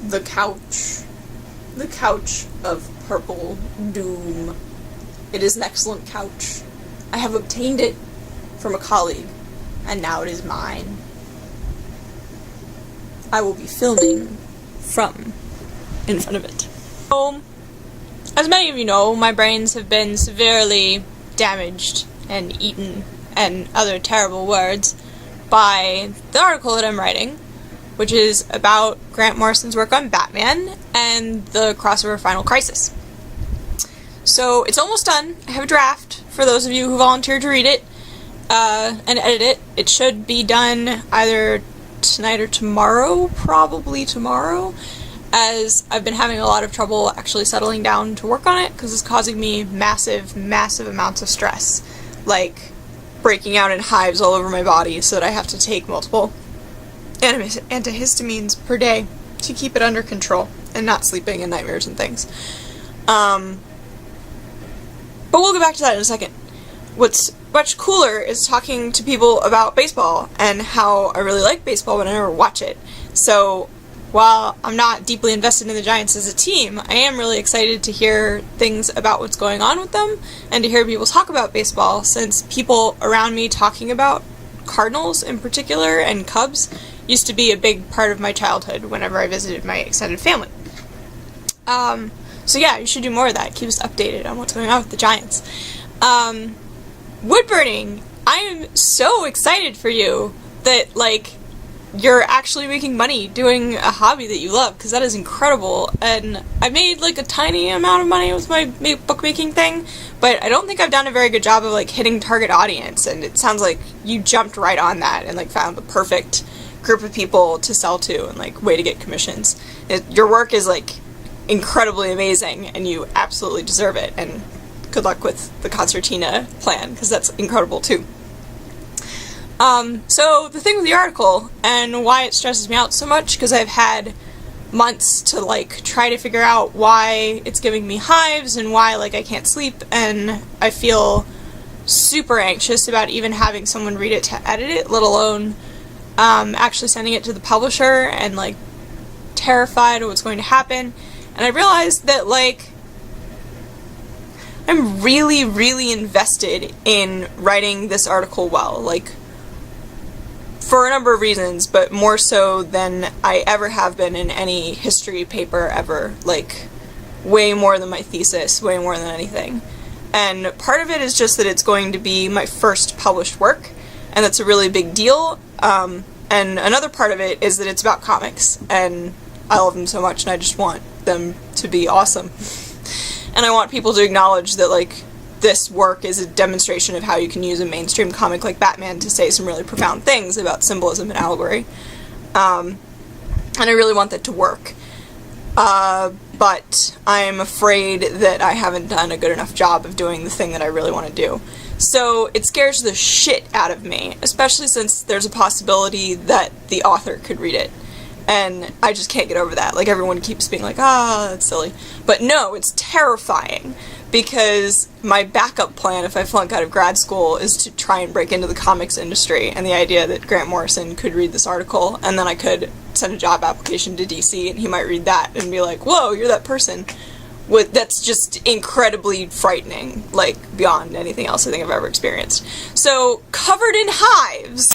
The couch. The couch of purple doom. It is an excellent couch. I have obtained it from a colleague, and now it is mine. I will be filming from in front of it. So, as many of you know, my brains have been severely damaged and eaten, and other terrible words, by the article that I'm writing, which is about Grant Morrison's work on Batman and the crossover Final Crisis. So it's almost done. I have a draft for those of you who volunteered to read it and edit it. It should be done either tonight or tomorrow, probably tomorrow, as I've been having a lot of trouble actually settling down to work on it because it's causing me massive, massive amounts of stress, like breaking out in hives all over my body so that I have to take multiple antihistamines per day to keep it under control and not sleeping and nightmares and things. But we'll get back to that in a second. What's much cooler is talking to people about baseball and how I really like baseball but I never watch it. So while I'm not deeply invested in the Giants as a team, I am really excited to hear things about what's going on with them and to hear people talk about baseball, since people around me talking about Cardinals in particular and Cubs used to be a big part of my childhood whenever I visited my extended family. So yeah, you should do more of that. Keep us updated on what's going on with the Giants. Wood burning. I am so excited for you that, like, you're actually making money doing a hobby that you love, because that is incredible. And I made, like, a tiny amount of money with my bookmaking thing, but I don't think I've done a very good job of, like, hitting target audience, and it sounds like you jumped right on that and, like, found the perfect group of people to sell to and, like, way to get commissions. Your work is, like, incredibly amazing, and you absolutely deserve it, and good luck with the concertina plan, because that's incredible too. So the thing with the article, and why it stresses me out so much, because I've had months to, like, try to figure out why it's giving me hives, and why, like, I can't sleep, and I feel super anxious about even having someone read it to edit it, let alone actually sending it to the publisher, and, like, terrified of what's going to happen. And I realized that, like, I'm really, really invested in writing this article well, like, for a number of reasons, but more so than I ever have been in any history paper ever, like, way more than my thesis, way more than anything. And part of it is just that it's going to be my first published work, and that's a really big deal, and another part of it is that it's about comics, and I love them so much, and I just want them to be awesome. And I want people to acknowledge that, like, this work is a demonstration of how you can use a mainstream comic like Batman to say some really profound things about symbolism and allegory. And I really want that to work. But I'm afraid that I haven't done a good enough job of doing the thing that I really want to do. So it scares the shit out of me, especially since there's a possibility that the author could read it. And I just can't get over that. Like, everyone keeps being like, that's silly. But no, it's terrifying, because my backup plan if I flunk out of grad school is to try and break into the comics industry, and the idea that Grant Morrison could read this article, and then I could send a job application to DC, and he might read that and be like, whoa, you're that person. That's just incredibly frightening, like, beyond anything else I think I've ever experienced. So, covered in hives!